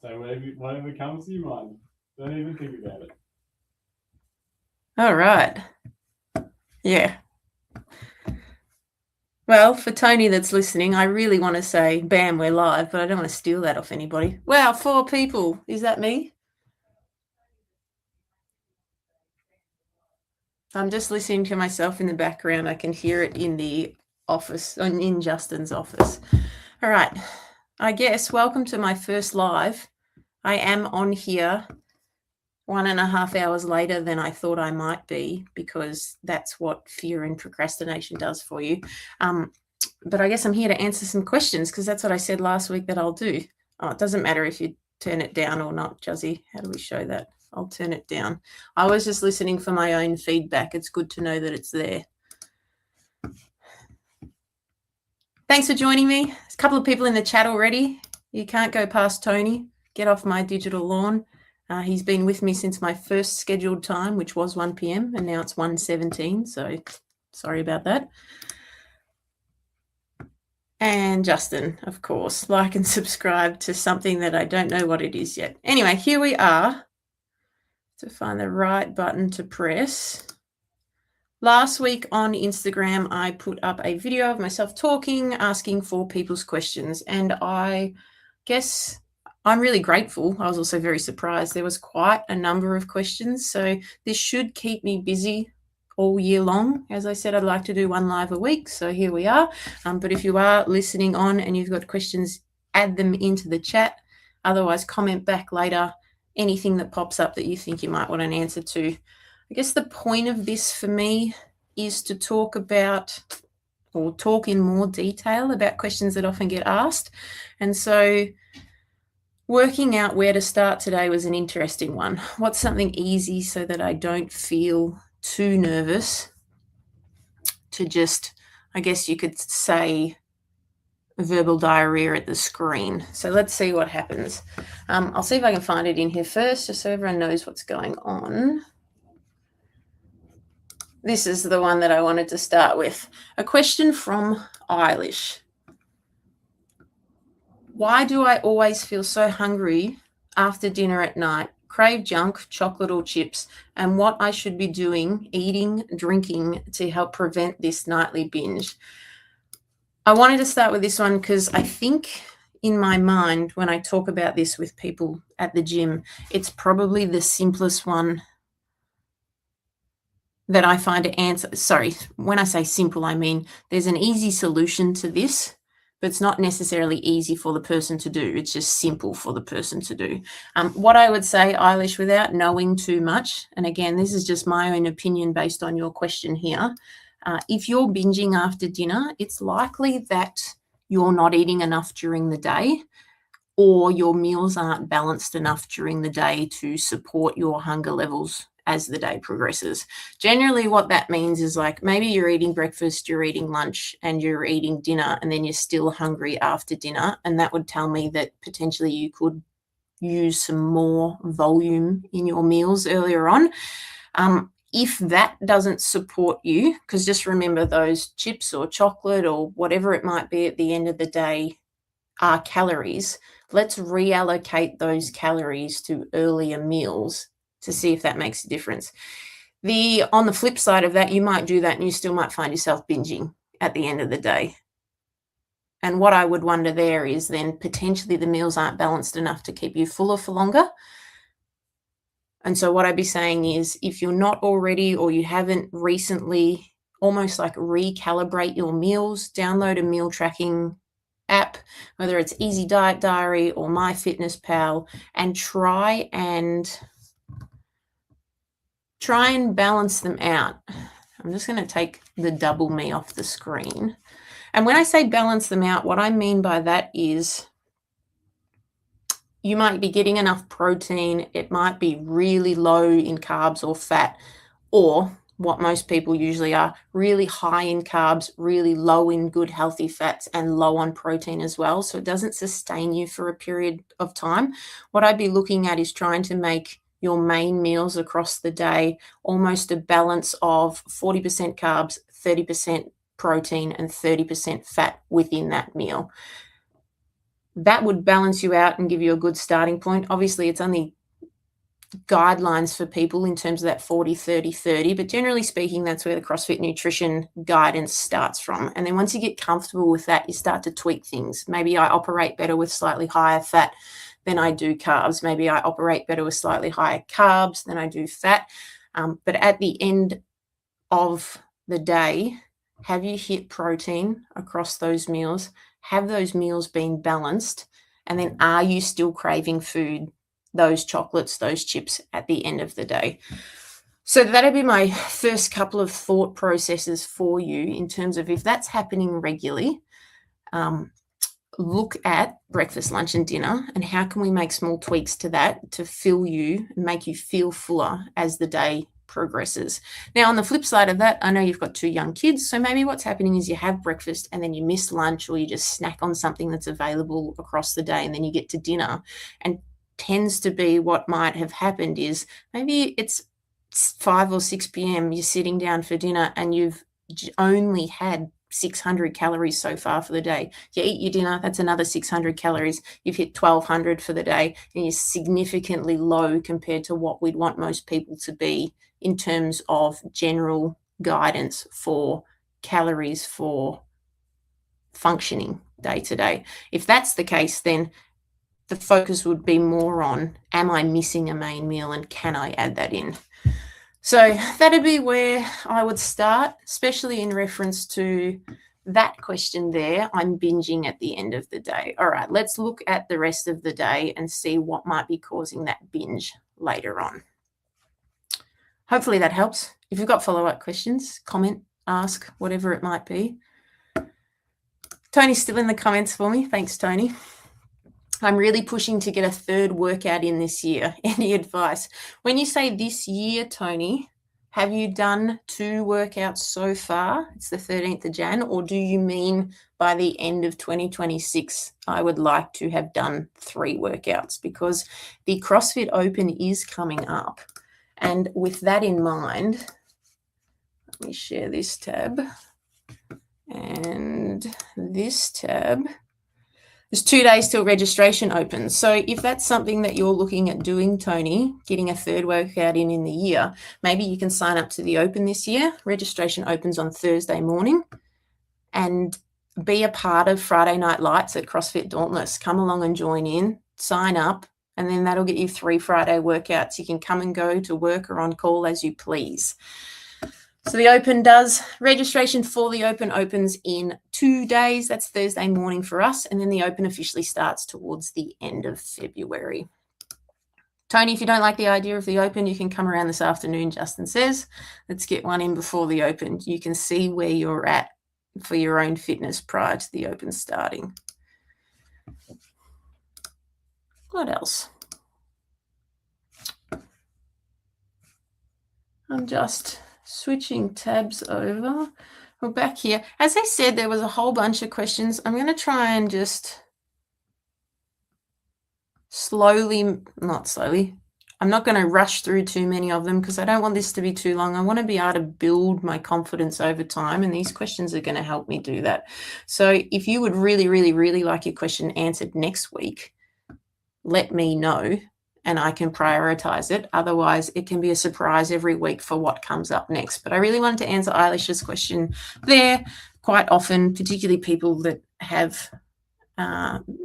So whatever comes to your mind, don't even think about it. All right. Yeah. Well, for Tony that's listening, I really want to say, bam, we're live, but I don't want to steal that off anybody. Wow, 4 people. Is that me? I'm just listening to myself in the background. I can hear it in the office, in Justin's office. All right. I guess welcome to my first live. I am on here 1.5 hours later than I thought I might be, because that's what fear and procrastination does for you. But I guess I'm here to answer some questions, because that's what I said last week that I'll do. Oh, it doesn't matter if you turn it down or not, Juzzy. How do we show that? I'll turn it down. I was just listening for my own feedback. It's good to know that it's there. Thanks for joining me. There's a couple of people in the chat already. You can't go past Tony. Get off my digital lawn. He's been with me since my first scheduled time, which was 1 p.m, and now it's 1:17, so sorry about that. And Justin, of course, like and subscribe to something that I don't know what it is yet. Anyway, here we are. To find the right button to press. Last week on Instagram, I put up a video of myself talking, asking for people's questions, and I guess I'm really grateful. I was also very surprised. There was quite a number of questions, so this should keep me busy all year long. As I said, I'd like to do one live a week, so here we are. But if you are listening on and you've got questions, add them into the chat. Otherwise, comment back later anything that pops up that you think you might want an answer to. I guess the point of this for me is to talk about, or talk in more detail about, questions that often get asked. And so working out where to start today was an interesting one. What's something easy so that I don't feel too nervous to just, I guess you could say, verbal diarrhea at the screen. So let's see what happens. I'll see if I can find it in here first, just so everyone knows what's going on. This is the one that I wanted to start with. A question from Eilish. Why do I always feel so hungry after dinner at night? Crave junk, chocolate or chips, and what I should be doing, eating, drinking, to help prevent this nightly binge. I wanted to start with this one because I think in my mind, when I talk about this with people at the gym, it's probably the simplest one that I find to answer. Sorry, when I say simple, I mean there's an easy solution to this, but it's not necessarily easy for the person to do. It's just simple for the person to do. What I would say, Eilish, without knowing too much, and again, this is just my own opinion based on your question here, if you're binging after dinner, it's likely that you're not eating enough during the day, or your meals aren't balanced enough during the day to support your hunger levels as the day progresses. Generally, what that means is, like, maybe you're eating breakfast, you're eating lunch, and you're eating dinner, and then you're still hungry after dinner. And that would tell me that potentially you could use some more volume in your meals earlier on. If that doesn't support you, because just remember, those chips or chocolate or whatever it might be at the end of the day are calories. Let's reallocate those calories to earlier meals to see if that makes a difference. On the flip side of that, you might do that and you still might find yourself binging at the end of the day. And what I would wonder there is then potentially the meals aren't balanced enough to keep you fuller for longer. And so what I'd be saying is, if you're not already, or you haven't recently, almost like recalibrate your meals, download a meal tracking app, whether it's Easy Diet Diary or MyFitnessPal, and try and balance them out. I'm just going to take the double me off the screen. And when I say balance them out, what I mean by that is you might be getting enough protein. It might be really low in carbs or fat, or what most people usually are, really high in carbs, really low in good healthy fats, and low on protein as well. So it doesn't sustain you for a period of time. What I'd be looking at is trying to make your main meals across the day almost a balance of 40% carbs, 30% protein, and 30% fat within that meal. that would balance you out and give you a good starting point. Obviously, it's only guidelines for people in terms of that 40, 30, 30, but generally speaking, that's where the CrossFit nutrition guidance starts from. And then once you get comfortable with that, you start to tweak things. Maybe I operate better with slightly higher fat than I do carbs. Maybe I operate better with slightly higher carbs than I do fat. But at the end of the day, have you hit protein across those meals? Have those meals been balanced? And then are you still craving food, those chocolates, those chips at the end of the day? So that'd be my first couple of thought processes for you in terms of if that's happening regularly, look at breakfast, lunch, and dinner, and how can we make small tweaks to that to fill you and make you feel fuller as the day progresses. Now, on the flip side of that, I know you've got 2 young kids, so maybe what's happening is you have breakfast and then you miss lunch, or you just snack on something that's available across the day, and then you get to dinner. And tends to be what might have happened is maybe it's 5 or 6 p.m. you're sitting down for dinner and you've only had 600 calories so far for the day. You eat your dinner, that's another 600 calories. You've hit 1200 for the day, and you're significantly low compared to what we'd want most people to be in terms of general guidance for calories for functioning day to day. If that's the case, then the focus would be more on, am I missing a main meal and can I add that in? So that'd be where I would start, especially in reference to that question there. I'm binging at the end of the day. All right, let's look at the rest of the day and see what might be causing that binge later on. Hopefully that helps. If you've got follow-up questions, comment, ask, whatever it might be. Tony's still in the comments for me. Thanks, Tony. I'm really pushing to get a 3rd workout in this year. Any advice? When you say this year, Tony, have you done 2 workouts so far? It's the 13th of Jan, or do you mean by the end of 2026, I would like to have done 3 workouts? Because the CrossFit Open is coming up. And with that in mind, let me share this tab and this tab. There's 2 days till registration opens. So if that's something that you're looking at doing, Tony, getting a 3rd workout in the year, maybe you can sign up to the Open this year. Registration opens on Thursday morning, and be a part of Friday Night Lights at CrossFit Dauntless. Come along and join in, sign up, and then that'll get you 3 Friday workouts. You can come and go to work or on call as you please. So the Open registration for the Open opens in 2 days. That's Thursday morning for us. And then the Open officially starts towards the end of February. Tony, if you don't like the idea of the Open, you can come around this afternoon, Justin says. Let's get one in before the Open. You can see where you're at for your own fitness prior to the Open starting. What else? I'm just switching tabs over. We're back here. As I said, there was a whole bunch of questions. I'm going to try and just not slowly. I'm not going to rush through too many of them because I don't want this to be too long. I want to be able to build my confidence over time, and these questions are going to help me do that. So if you would really, really, really like your question answered next week, let me know and I can prioritize it. Otherwise, it can be a surprise every week for what comes up next. But I really wanted to answer Eilish's question there. Quite often, particularly people that have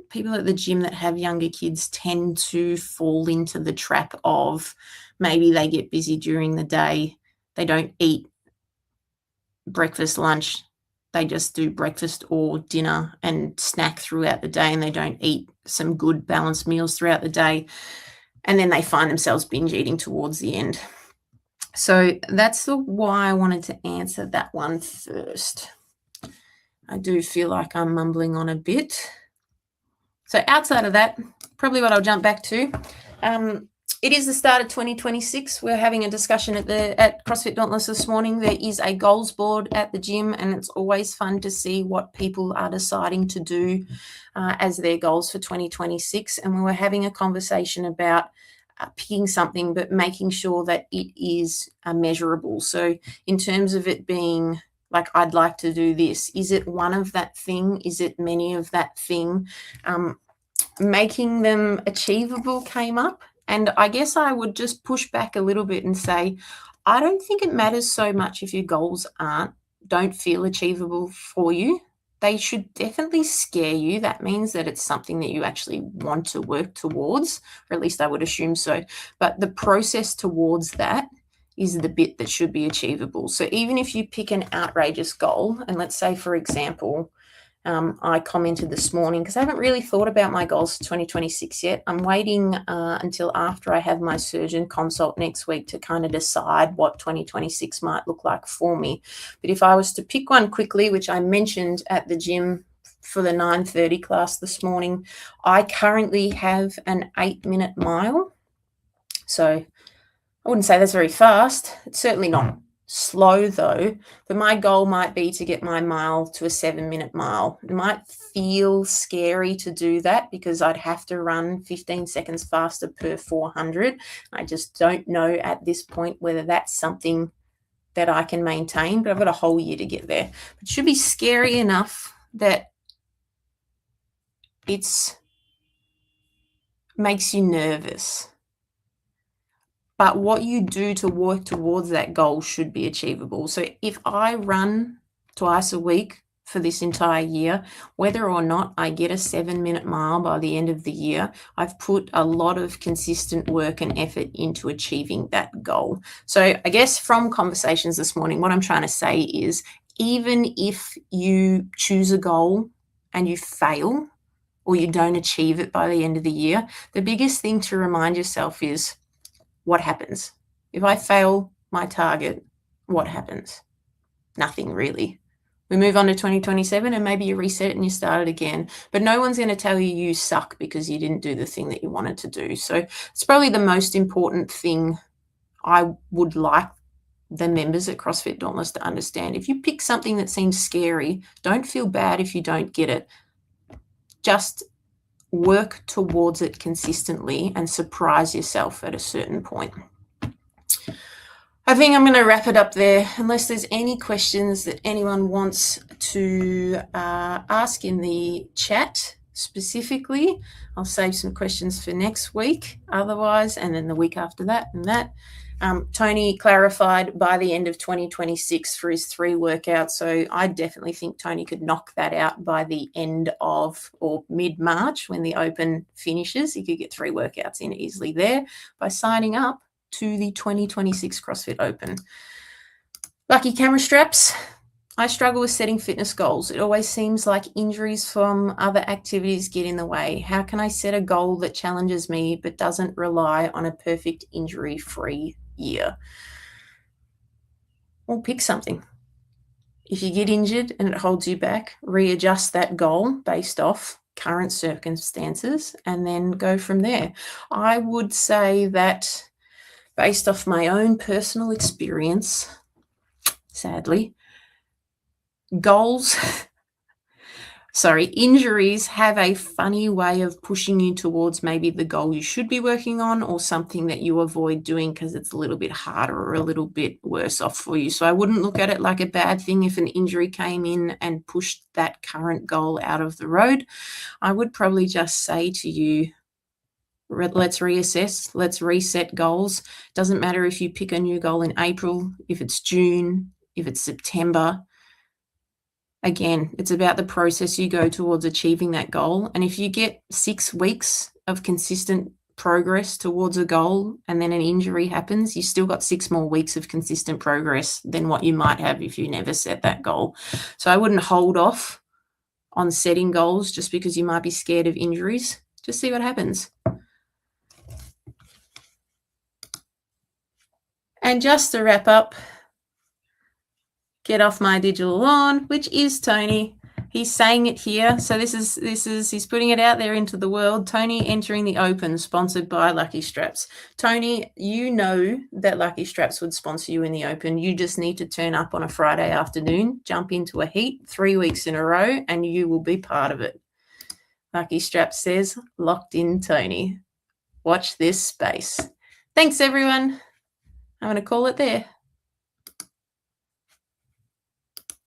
people at the gym that have younger kids tend to fall into the trap of maybe they get busy during the day. They don't eat breakfast, lunch. They just do breakfast or dinner and snack throughout the day, and they don't eat some good balanced meals throughout the day. And then they find themselves binge eating towards the end. So that's why I wanted to answer that one first. I do feel like I'm mumbling on a bit. So outside of that, probably what I'll jump back to. It is the start of 2026. We're having a discussion at CrossFit Dauntless this morning. There is a goals board at the gym, and it's always fun to see what people are deciding to do as their goals for 2026. And we were having a conversation about picking something, but making sure that it is measurable. So in terms of it being like, I'd like to do this, is it one of that thing? Is it many of that thing? making them achievable came up. And I guess I would just push back a little bit and say, I don't think it matters so much if your goals don't feel achievable for you. They should definitely scare you. That means that it's something that you actually want to work towards, or at least I would assume so. But the process towards that is the bit that should be achievable. So even if you pick an outrageous goal, and let's say, for example, I commented this morning because I haven't really thought about my goals for 2026 yet. I'm waiting until after I have my surgeon consult next week to kind of decide what 2026 might look like for me. But if I was to pick one quickly, which I mentioned at the gym for the 9:30 class this morning, I currently have an 8-minute mile. So I wouldn't say that's very fast. It's certainly not slow though, but my goal might be to get my mile to a 7-minute mile. It might feel scary to do that because I'd have to run 15 seconds faster per 400. I just don't know at this point whether that's something that I can maintain, but I've got a whole year to get there. It should be scary enough that it's makes you nervous. But what you do to work towards that goal should be achievable. So if I run twice a week for this entire year, whether or not I get a 7-minute mile by the end of the year, I've put a lot of consistent work and effort into achieving that goal. So I guess from conversations this morning, what I'm trying to say is, even if you choose a goal and you fail or you don't achieve it by the end of the year, the biggest thing to remind yourself is, what happens? If I fail my target, what happens? Nothing really. We move on to 2027 and maybe you reset it and you start it again. But no one's going to tell you you suck because you didn't do the thing that you wanted to do. So it's probably the most important thing I would like the members at CrossFit Dauntless to understand. If you pick something that seems scary, don't feel bad if you don't get it. Just work towards it consistently and surprise yourself at a certain point. I think I'm going to wrap it up there, unless there's any questions that anyone wants to ask in the chat specifically. I'll save some questions for next week otherwise, and then the week after that and that. Tony clarified by the end of 2026 for his 3 workouts. So I definitely think Tony could knock that out by the end of or mid-March when the Open finishes. He could get 3 workouts in easily there by signing up to the 2026 CrossFit Open. Lucky camera straps. I struggle with setting fitness goals. It always seems like injuries from other activities get in the way. How can I set a goal that challenges me but doesn't rely on a perfect injury-free year? Well, pick something. If you get injured and it holds you back, readjust that goal based off current circumstances and then go from there. I would say that based off my own personal experience, sadly, injuries have a funny way of pushing you towards maybe the goal you should be working on or something that you avoid doing because it's a little bit harder or a little bit worse off for you. So I wouldn't look at it like a bad thing if an injury came in and pushed that current goal out of the road. I would probably just say to you, let's reassess, let's reset goals. Doesn't matter if you pick a new goal in April, if it's June, if it's September. Again, it's about the process you go towards achieving that goal. And if you get 6 weeks of consistent progress towards a goal and then an injury happens, you still got 6 more weeks of consistent progress than what you might have if you never set that goal. So I wouldn't hold off on setting goals just because you might be scared of injuries. Just see what happens. And just to wrap up, get off my digital lawn, which is Tony. He's saying it here. So this is he's putting it out there into the world. Tony entering the Open, sponsored by Lucky Straps. Tony, you know that Lucky Straps would sponsor you in the Open. You just need to turn up on a Friday afternoon, jump into a heat 3 weeks in a row, and you will be part of it. Lucky Straps says, locked in Tony. Watch this space. Thanks, everyone. I'm going to call it there.